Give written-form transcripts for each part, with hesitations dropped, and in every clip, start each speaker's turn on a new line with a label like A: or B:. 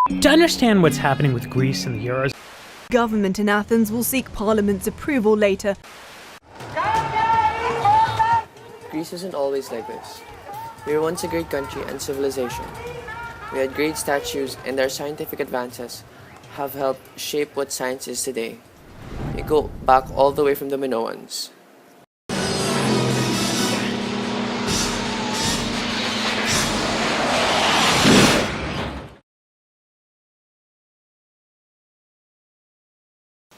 A: To understand what's happening with Greece and the Euros,
B: Government in Athens will seek Parliament's approval later.
C: Greece wasn't always like this. We were once a great country and civilization. We had great statues, and our scientific advances have helped shape what science is today. We go back all the way from the MINOANS.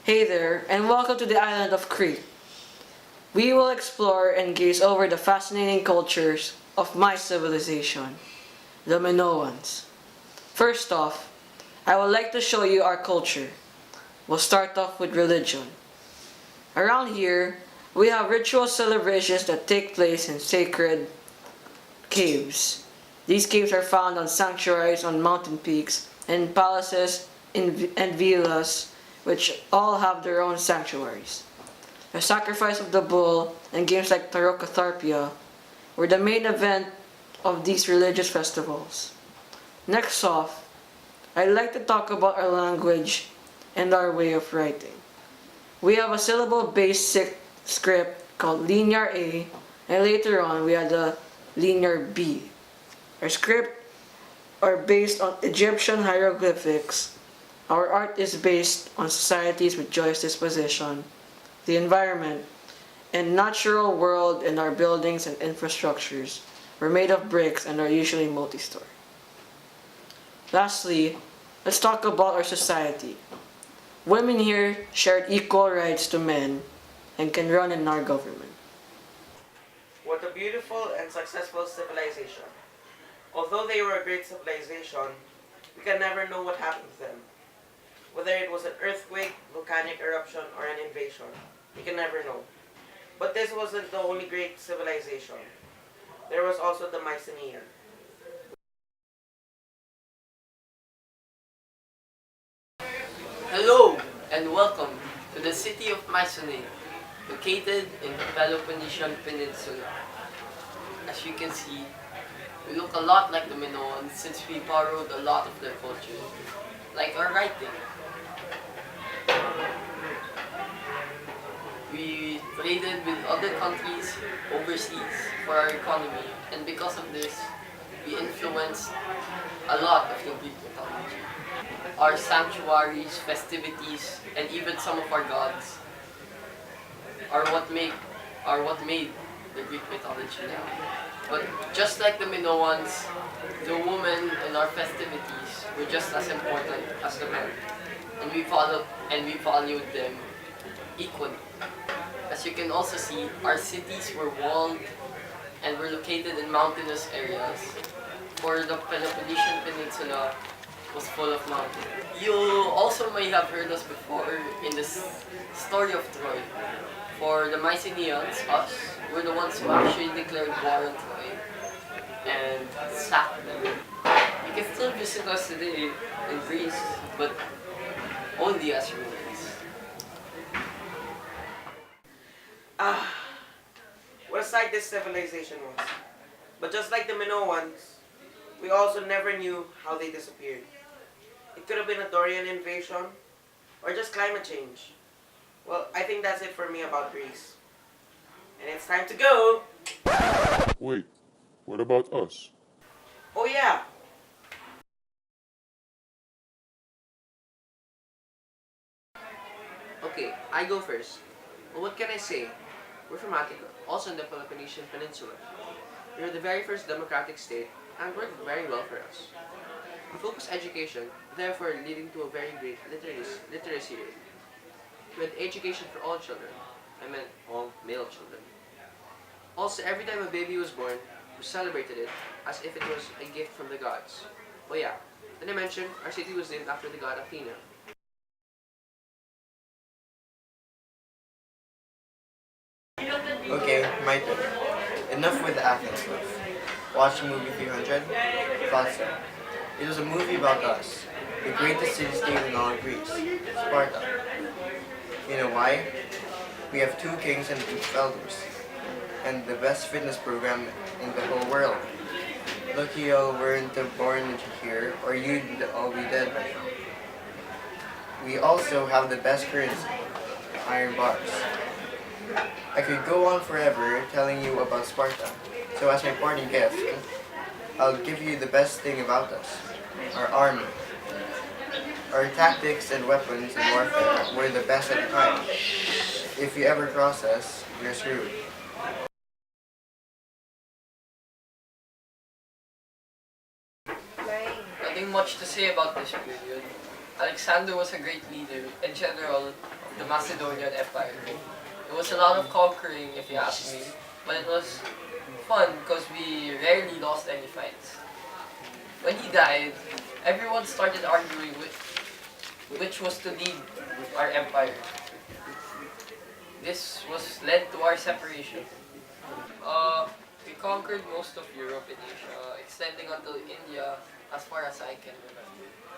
D: Hey there, and welcome to the island of Crete. We will explore and gaze over the fascinating cultures of my civilization, the MINOANS. First off, I would like to show you our culture. We'll start off with religion. Around here, we have ritual celebrations that take place in sacred caves. These caves are found on sanctuaries on mountain peaks and palaces and villas, which all have their own sanctuaries. The sacrifice of the bull and games like Tarokatharpia were the main event of these religious festivals. Next off, I'd like to talk about our language and our way of writing. We have a syllable-based script called Linear A, and later on we had the Linear B. Our script are based on Egyptian hieroglyphics. Our art is based on societies with joyous disposition, the environment, and natural world, and our buildings and infrastructures were made of bricks and are usually multi-story. Lastly, let's talk about our society. Women here shared equal rights to men and can run in our government.
E: What a beautiful and successful civilization. Although they were a great civilization, we can never know what happened to them. Whether it was an earthquake, volcanic eruption, or an invasion, we can never know. But this wasn't the only great civilization. There was also the Mycenaeans.
F: Hello and welcome to the city of Mycenae, located in the Peloponnesian Peninsula. As you can see, we look a lot like the Minoans since we borrowed a lot of their culture, like our writing. We traded with other countries overseas for our economy, and because of this, we influenced a lot of the Greek mythology. Our sanctuaries, festivities, and even some of our gods are what made the Greek mythology now. But just like the Minoans, the women in our festivities were just as important as the men, and we valued them equally. As you can also see, our cities were walled and were located in mountainous areas, for the Peloponnesian Peninsula was full of mountains. You also may have heard us before in the story of Troy. For the Mycenaeans, us, were the ones who actually declared war on Troy and sacked them. You can still visit us today in Greece, but only as ruins.
E: What a sight this civilization was. But just like the Minoans, we also never knew how they disappeared. It could have been a Dorian invasion, or just climate change. Well, I think that's it for me about Greece. And it's time to go!
G: Wait, what about us?
E: Oh yeah!
H: Okay, I go first. Well, what can I say? We're from Attica, also in the Peloponnesian Peninsula. We were the very first democratic state and worked very well for us. We focus education, therefore leading to a very great literacy rate. We had education for all children. I meant all male children. Also, every time a baby was born, we celebrated it as if it was a gift from the gods. Oh yeah, did I mention our city was named after the god Athena?
I: Okay, my turn. Enough with the Athens stuff. Watch the movie 300? Thought so. It was a movie about us, the greatest city-state in all of Greece, Sparta. You know why? We have 2 kings and 2 elders, and the best fitness program in the whole world. Lucky y'all weren't born here, or you'd all be dead by now. We also have the best currency, iron bars. I could go on forever telling you about Sparta, so as my parting gift, I'll give you the best thing about us, our army. Our tactics and weapons in warfare were the best at the time. If you ever cross us, you're screwed.
F: Nothing much to say about this period. Alexander was a great leader and general of the Macedonian Empire. It was a lot of conquering, if you ask me, but it was fun because we rarely lost any fights. When he died, everyone started arguing which was to lead our empire. This was led to our separation. We conquered most of Europe and Asia, extending until India as far as I can remember.